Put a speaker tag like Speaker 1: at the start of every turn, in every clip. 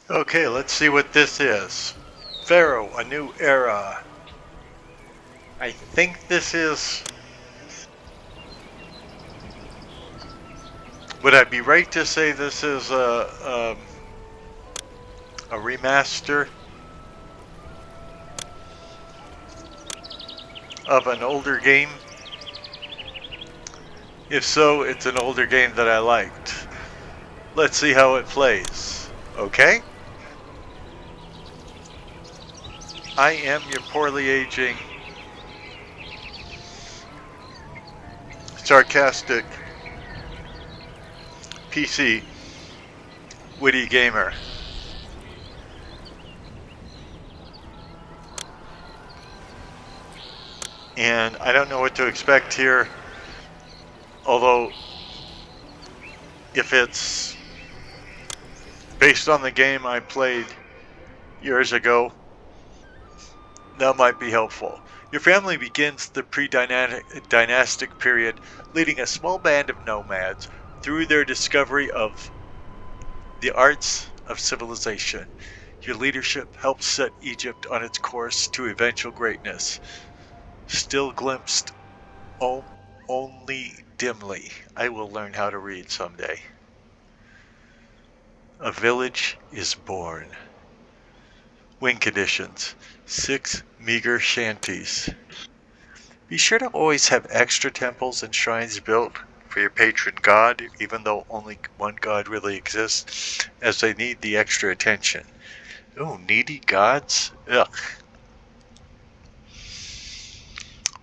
Speaker 1: Okay, let's see what this is. Pharaoh, A New Era. I think this is... Would I be right to say this is a remaster of an older game? If so, it's an older game that I liked. Let's see how it plays. Okay? I am your poorly aging, sarcastic PC Witty gamer. And I don't know what to expect here, although if it's based on the game I played years ago, that might be helpful. Your family begins the pre-dynastic period, leading a small band of nomads through their discovery of the arts of civilization. Your leadership helps set Egypt on its course to eventual greatness. Still glimpsed only dimly. I will learn how to read someday. A village is born. Wing conditions: 6 meager shanties. Be sure to always have extra temples and shrines built for your patron god, even though only one god really exists, as they need the extra attention. Oh, needy gods? Ugh.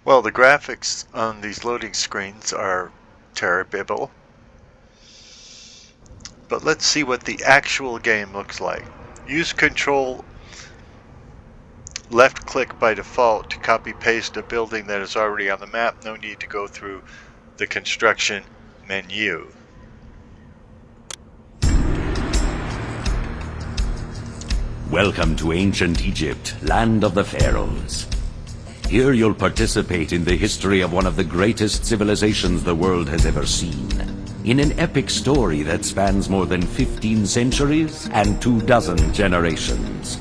Speaker 1: Well, the graphics on these loading screens are terrible. But let's see what the actual game looks like. Use Control left click by default to copy paste a building that is already on the map. No need to go through the construction menu.
Speaker 2: Welcome to ancient Egypt, land of the pharaohs. Here you'll participate in the history of one of the greatest civilizations the world has ever seen. In an epic story that spans more than 15 centuries and 24 generations.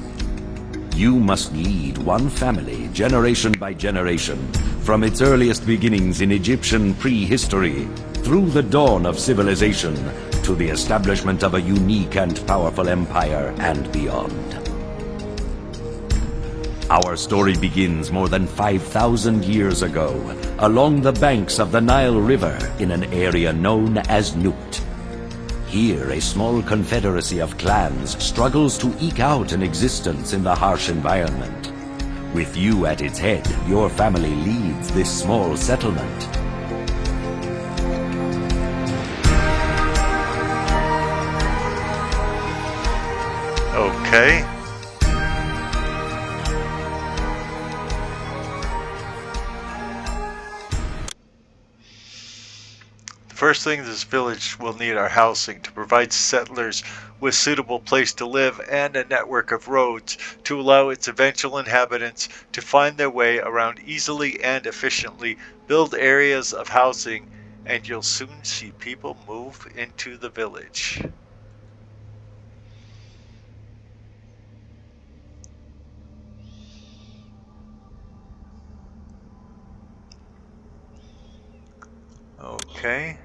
Speaker 2: You must lead one family, generation by generation, from its earliest beginnings in Egyptian prehistory, through the dawn of civilization, to the establishment of a unique and powerful empire and beyond. Our story begins more than 5,000 years ago, along the banks of the Nile River in an area known as Nubt. Here, a small confederacy of clans struggles to eke out an existence in the harsh environment. With you at its head, your family leads this small settlement.
Speaker 1: Okay. First thing this village will need are housing to provide settlers with suitable place to live and a network of roads to allow its eventual inhabitants to find their way around easily and efficiently. Build areas of housing and you'll soon see people move into the village. Okay.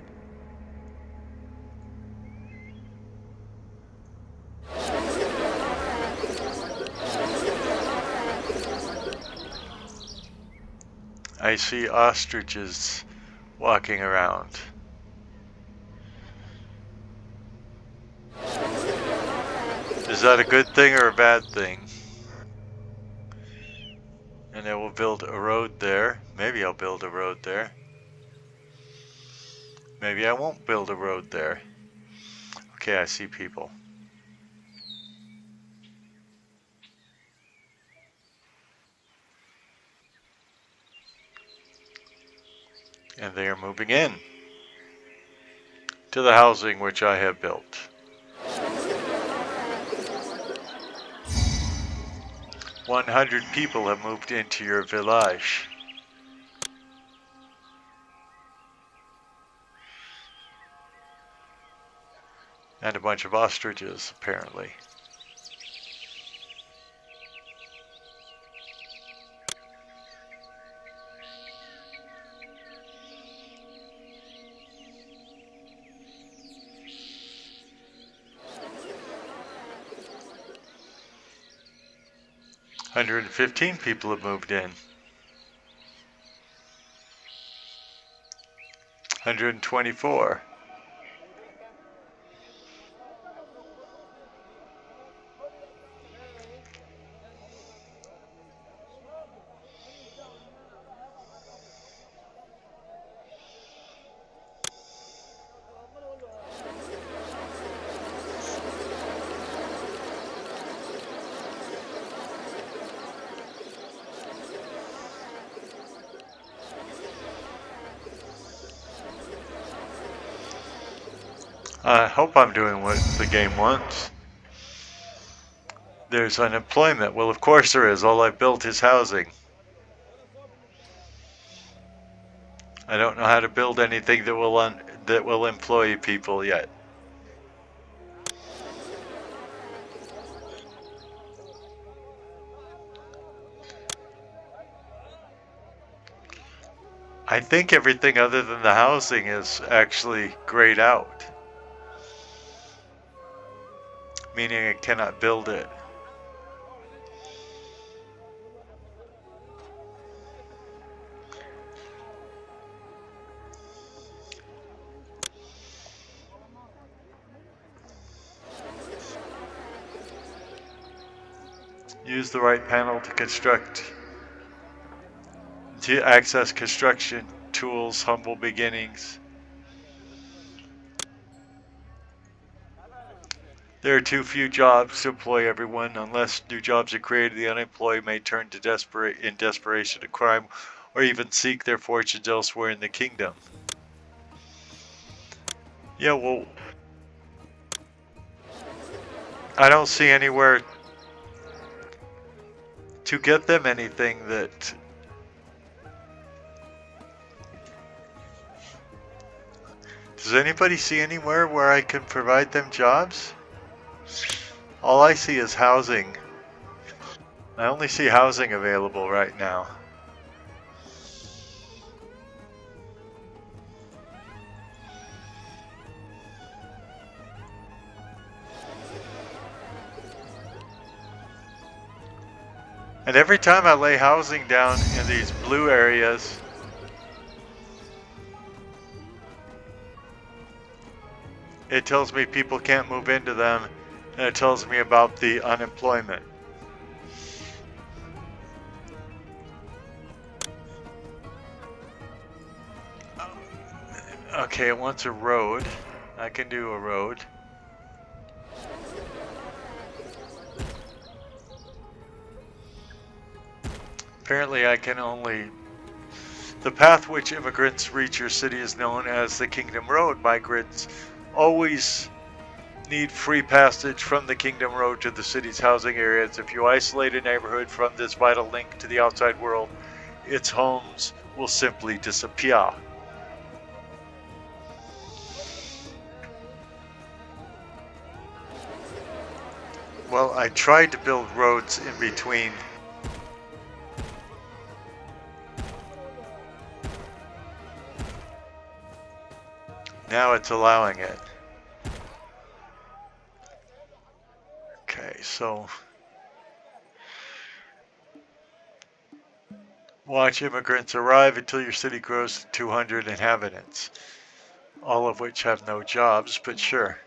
Speaker 1: I see ostriches walking around. Is that a good thing or a bad thing? And I will build a road there. Maybe I'll build a road there. Maybe I won't build a road there. Okay, I see people. And they are moving in to the housing which I have built. "100 people have moved into your village." And a bunch of ostriches, apparently. 115 people have moved in. 124. I hope I'm doing what the game wants. There's unemployment. Well, of course there is. All I've built is housing. I don't know how to build anything that will employ people yet. I think everything other than the housing is actually grayed out, meaning I cannot build it. Use the right panel to access construction tools, humble beginnings. There are too few jobs to employ everyone. Unless new jobs are created, the unemployed may turn in desperation to crime or even seek their fortunes elsewhere in the kingdom. Yeah, well, I don't see anywhere to get them anything that... Does anybody see anywhere where I can provide them jobs? All I see is housing. I only see housing available right now. And every time I lay housing down in these blue areas, it tells me people can't move into them, and it tells me about the unemployment. Okay, it wants a road. I can do a road. Apparently I can only... The path which immigrants reach your city is known as the Kingdom Road. Migrants always need free passage from the Kingdom Road to the city's housing areas. If you isolate a neighborhood from this vital link to the outside world, its homes will simply disappear. Well, I tried to build roads in between. Now it's allowing it. Okay, so watch immigrants arrive until your city grows to 200 inhabitants, all of which have no jobs, but sure.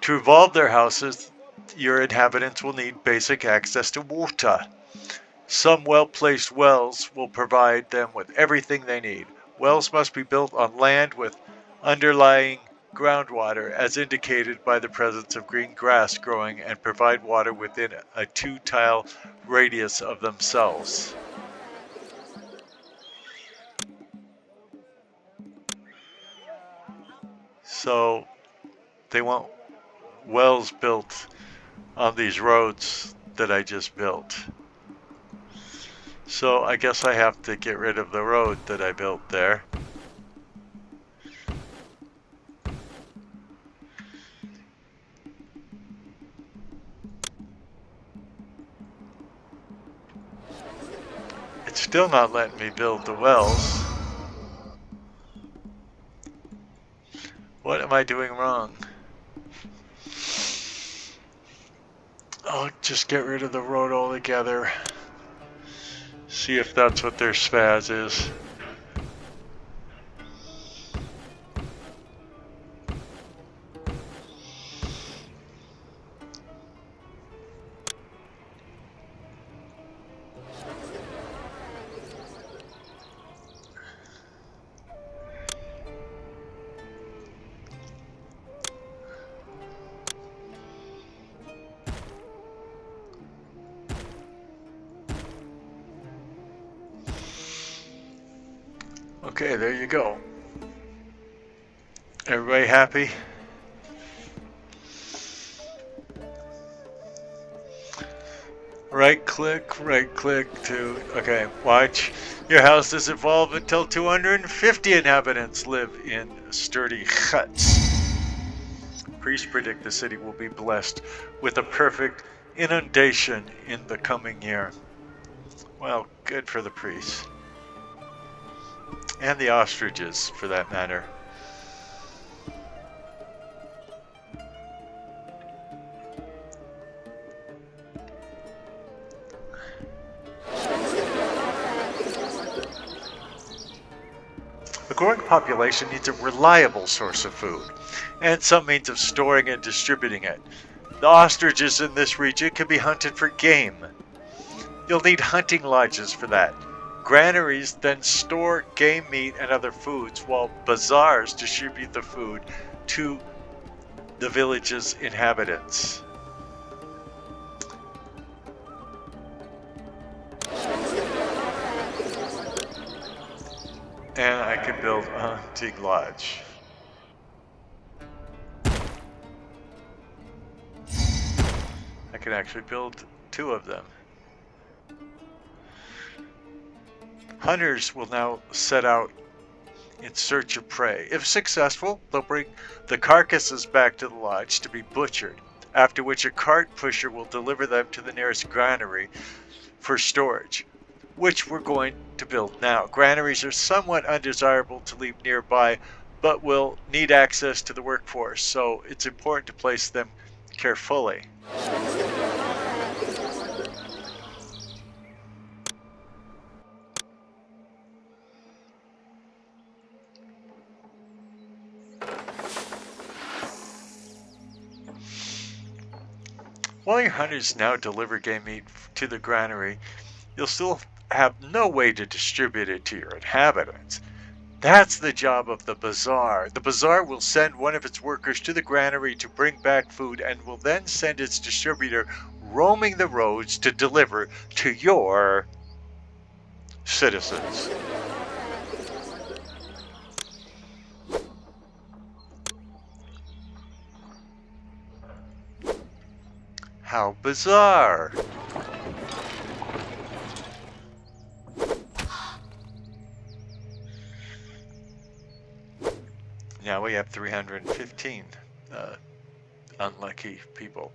Speaker 1: To evolve their houses, your inhabitants will need basic access to water. Some well-placed wells will provide them with everything they need. Wells must be built on land with underlying groundwater, as indicated by the presence of green grass growing, and provide water within a 2-tile radius of themselves. So they want wells built on these roads that I just built. So I guess I have to get rid of the road that I built there. It's still not letting me build the wells. What am I doing wrong? I'll just get rid of the road altogether. See if that's what their spaz is. Okay, there you go. Everybody happy? Right click to, okay, watch. Your house has evolved until 250 inhabitants live in sturdy huts. Priests predict the city will be blessed with a perfect inundation in the coming year. Well, good for the priests. And the ostriches, for that matter. A growing population needs a reliable source of food, and some means of storing and distributing it. The ostriches in this region can be hunted for game. You'll need hunting lodges for that. Granaries then store game meat and other foods, while bazaars distribute the food to the village's inhabitants. And I can build a hunting lodge. I can actually build 2 of them. Hunters will now set out in search of prey. If successful, they'll bring the carcasses back to the lodge to be butchered, after which a cart pusher will deliver them to the nearest granary for storage, which we're going to build now. Granaries are somewhat undesirable to leave nearby, but will need access to the workforce, so it's important to place them carefully. While your hunters now deliver game meat to the granary, you'll still have no way to distribute it to your inhabitants. That's the job of the bazaar. The bazaar will send one of its workers to the granary to bring back food and will then send its distributor roaming the roads to deliver to your citizens. How bizarre! Now we have 315 unlucky people.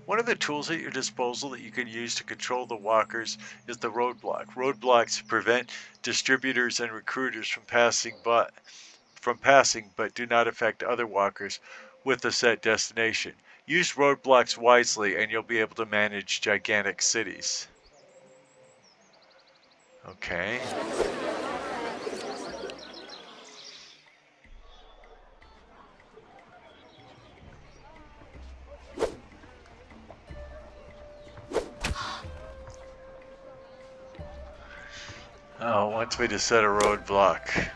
Speaker 1: One of the tools at your disposal that you can use to control the walkers is the roadblock. Roadblocks prevent distributors and recruiters from passing but do not affect other walkers with a set destination. Use roadblocks wisely and you'll be able to manage gigantic cities. Okay. Oh, it wants me to set a roadblock.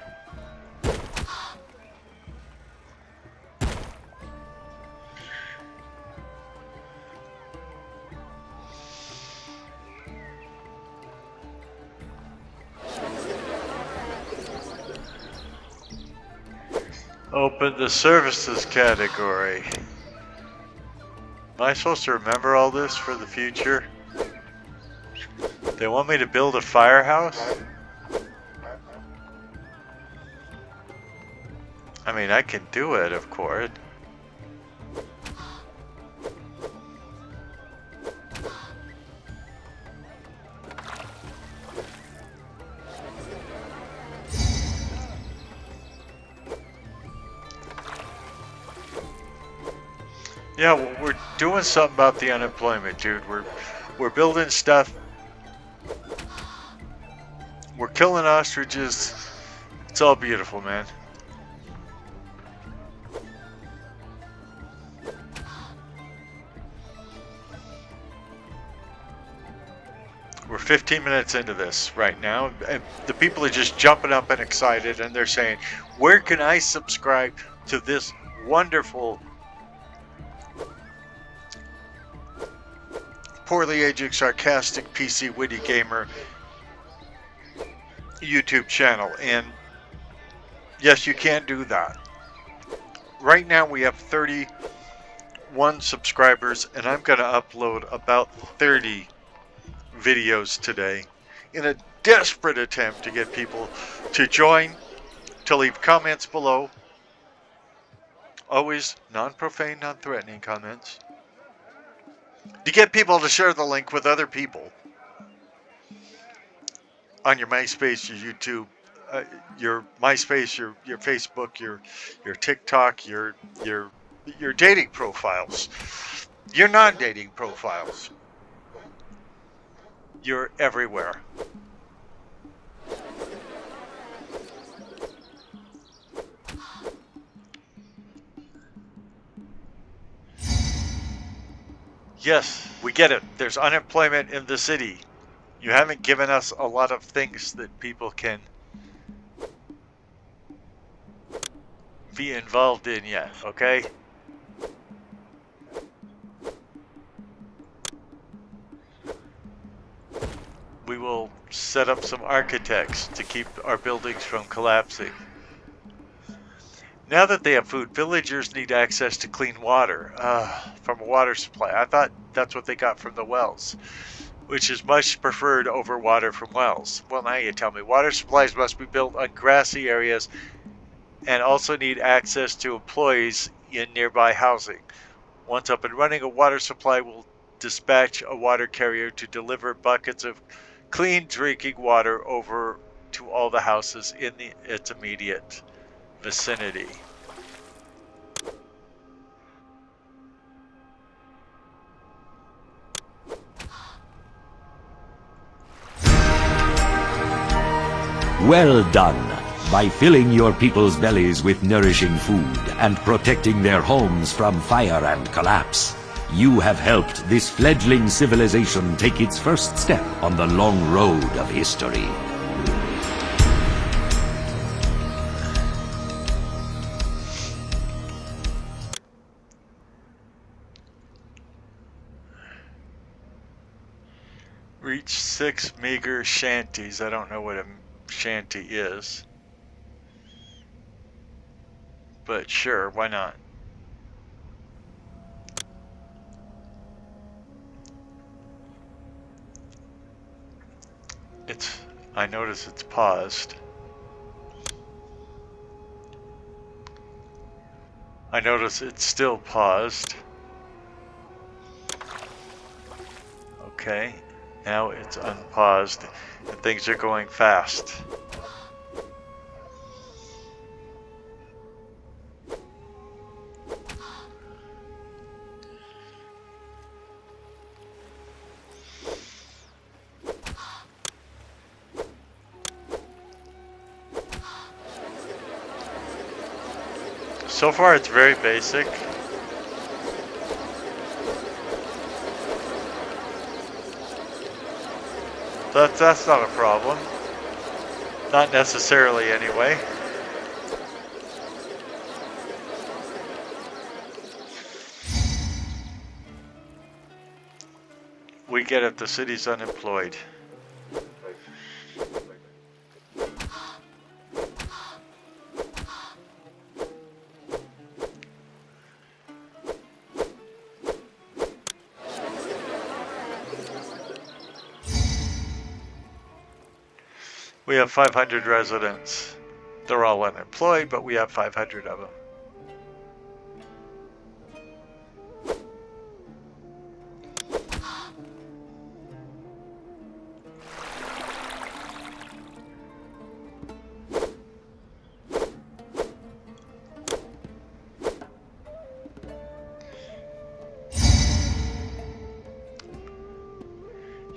Speaker 1: Open the services category. Am I supposed to remember all this for the future? They want me to build a firehouse? I mean, I can do it, of course. Yeah, well, we're doing something about the unemployment, dude. We're building stuff. We're killing ostriches. It's all beautiful, man. We're 15 minutes into this right now, and the people are just jumping up and excited, and they're saying, where can I subscribe to this wonderful, poorly aging, sarcastic PC Witty Gamer YouTube channel? And yes, you can do that. Right now we have 31 subscribers, and I'm going to upload about 30 videos today in a desperate attempt to get people to join, to leave comments below. Always non-profane, non-threatening comments. To get people to share the link with other people on your MySpace, your YouTube, your MySpace, your Facebook, your TikTok, your dating profiles, your non-dating profiles. You're everywhere. Yes, we get it. There's unemployment in the city. You haven't given us a lot of things that people can be involved in yet, okay? We will set up some architects to keep our buildings from collapsing. Now that they have food, villagers need access to clean water from a water supply. I thought that's what they got from the wells, which is much preferred over water from wells. Well, now you tell me. Water supplies must be built on grassy areas and also need access to employees in nearby housing. Once up and running, a water supply will dispatch a water carrier to deliver buckets of clean drinking water over to all the houses in its immediate vicinity.
Speaker 2: Well done! By filling your people's bellies with nourishing food and protecting their homes from fire and collapse, you have helped this fledgling civilization take its first step on the long road of history.
Speaker 1: Reach 6 meager shanties. I don't know what a shanty is, but sure, why not? I notice it's paused. I notice it's still paused. Okay, now it's unpaused and things are going fast. So far it's very basic. That's not a problem. Not necessarily anyway. We get it, the city's unemployed. We have 500 residents. They're all unemployed, but we have 500 of them.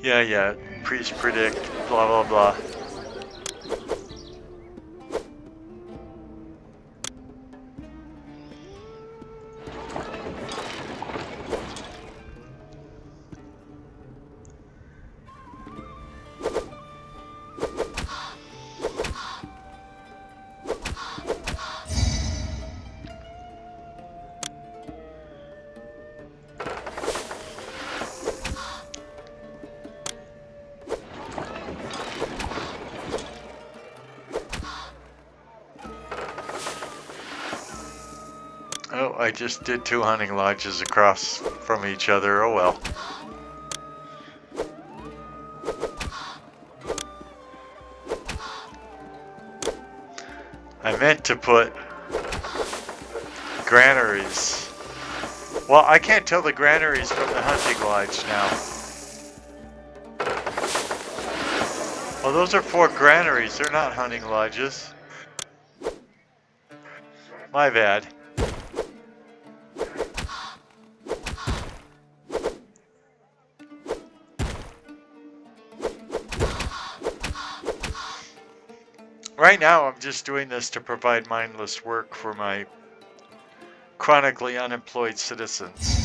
Speaker 1: Yeah. Priest predict, blah, blah, blah. Oh, I just did 2 hunting lodges across from each other. Oh well. I meant to put granaries. Well, I can't tell the granaries from the hunting lodge now. Well, those are 4 granaries. They're not hunting lodges. My bad. Right now, I'm just doing this to provide mindless work for my chronically unemployed citizens.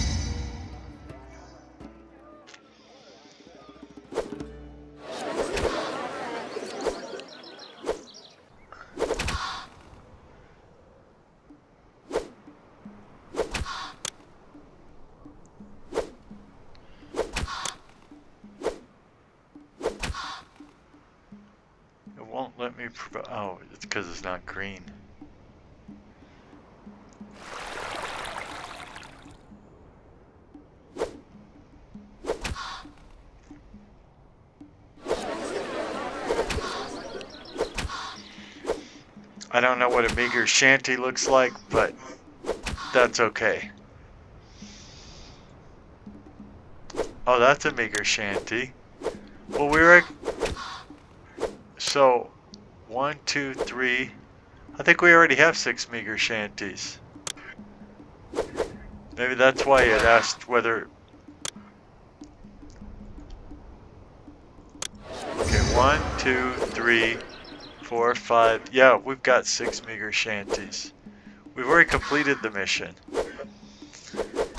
Speaker 1: It won't let me provide. Oh, it's because it's not green. I don't know what a meager shanty looks like, but that's okay. Oh, that's a meager shanty. Well, we were... So, 1, 2, 3... I think we already have 6 meager shanties. Maybe that's why it asked whether... Okay, 1, 2, 3, 4, 5... Yeah, we've got 6 meager shanties. We've already completed the mission.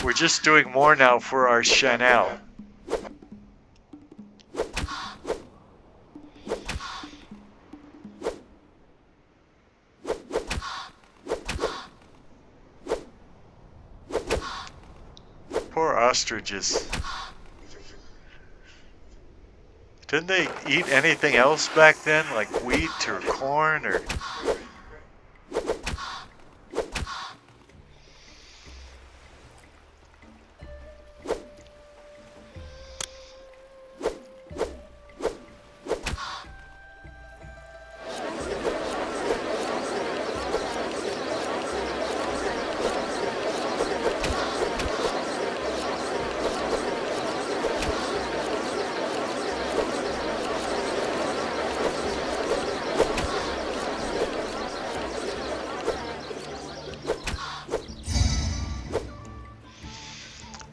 Speaker 1: We're just doing more now for our Chanel. Poor ostriches. Didn't they eat anything else back then, like wheat or corn or...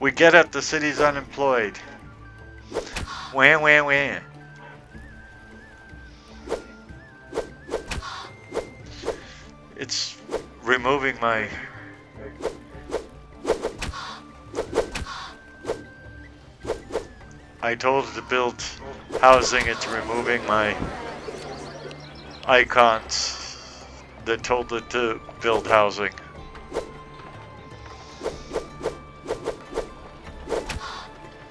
Speaker 1: We get it, the city's unemployed. Wah. It's removing my... I told it to build housing, it's removing my icons that told it to build housing.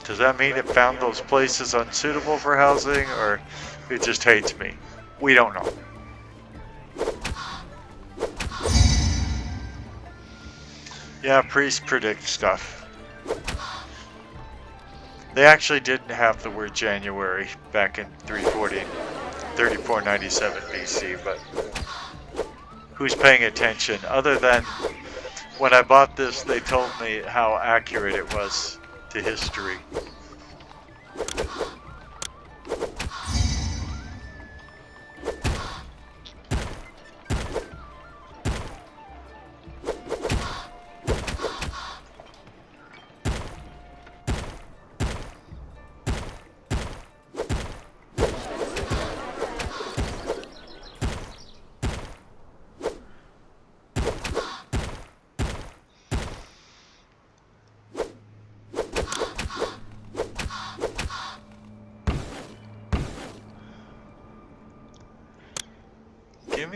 Speaker 1: Does that mean it found those places unsuitable for housing, or it just hates me? We don't know. Yeah, priests predict stuff. They actually didn't have the word January back in 3497 BC, but who's paying attention? Other than when I bought this, they told me how accurate it was to history.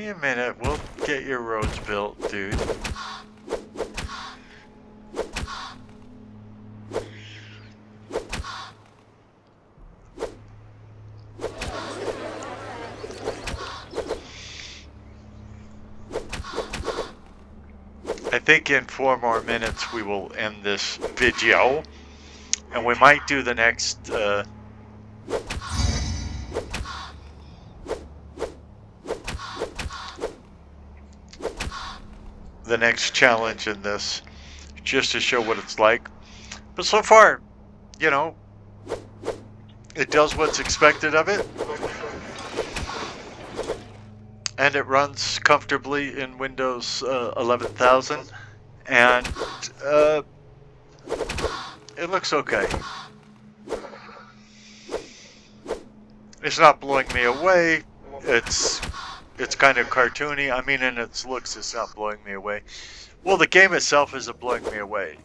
Speaker 1: me a minute. We'll get your roads built, dude. I think in 4 more minutes we will end this video, and we might do the next challenge in this, just to show what it's like. But so far, you know, it does what's expected of it, and it runs comfortably in Windows 11,000, and it looks okay. It's not blowing me away. It's kind of cartoony. I mean, in its looks, it's not blowing me away. Well, the game itself isn't blowing me away.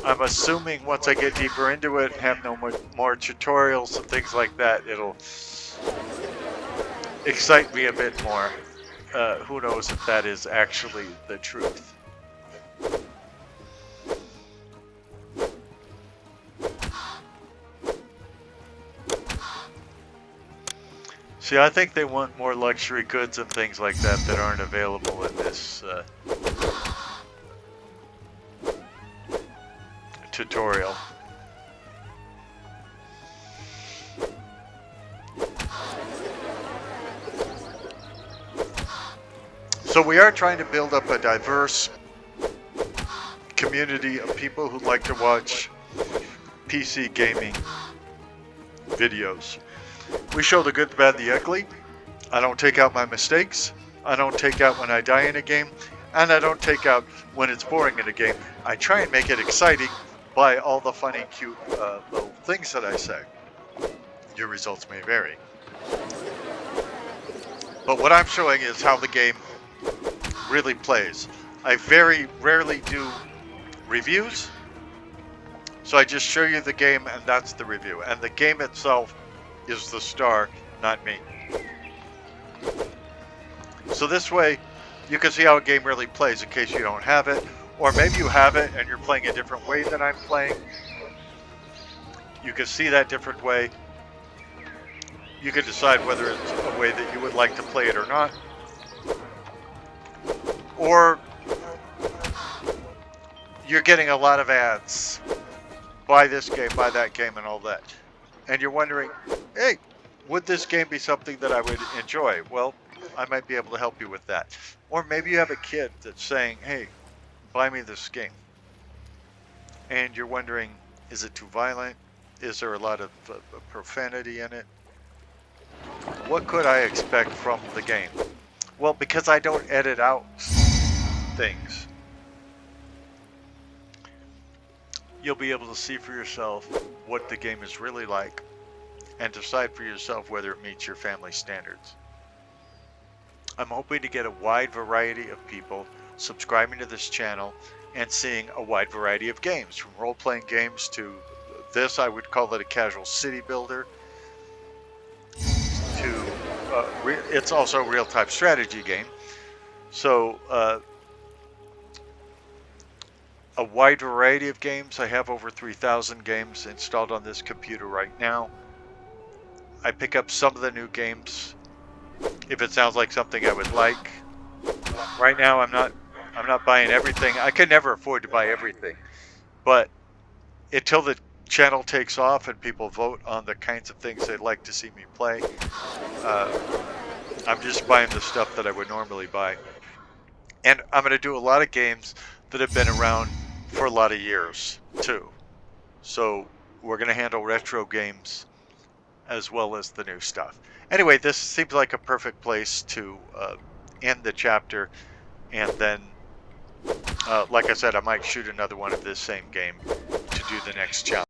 Speaker 1: I'm assuming once I get deeper into it, have no more tutorials and things like that, it'll excite me a bit more. Who knows if that is actually the truth. See, I think they want more luxury goods and things like that that aren't available in this tutorial. So we are trying to build up a diverse community of people who like to watch PC gaming videos. We show the good, the bad, the ugly. I don't take out my mistakes. I don't take out when I die in a game. And I don't take out when it's boring in a game. I try and make it exciting by all the funny, cute little things that I say. Your results may vary. But what I'm showing is how the game really plays. I very rarely do reviews. So I just show you the game, and that's the review. And the game itself is the star, not me. So this way, you can see how a game really plays in case you don't have it. Or maybe you have it and you're playing a different way than I'm playing. You can see that different way. You can decide whether it's a way that you would like to play it or not. Or you're getting a lot of ads. Buy this game, buy that game, and all that. And you're wondering, hey, would this game be something that I would enjoy? Well, I might be able to help you with that. Or maybe you have a kid that's saying, hey, buy me this game. And you're wondering, is it too violent? Is there a lot of profanity in it? What could I expect from the game? Well, because I don't edit out things, you'll be able to see for yourself what the game is really like and decide for yourself whether it meets your family standards. I'm hoping to get a wide variety of people subscribing to this channel and seeing a wide variety of games, from role-playing games to this, I would call it a casual city builder, to it's also a real-time strategy game. So a wide variety of games. I have over 3,000 games installed on this computer right now. I pick up some of the new games if it sounds like something I would like. Right now I'm not buying everything. I can never afford to buy everything. But until the channel takes off and people vote on the kinds of things they'd like to see me play, I'm just buying the stuff that I would normally buy. And I'm going to do a lot of games that have been around for a lot of years too. So we're going to handle retro games as well as the new stuff. Anyway, this seems like a perfect place to end the chapter, and then like I said, I might shoot another one of this same game to do the next challenge.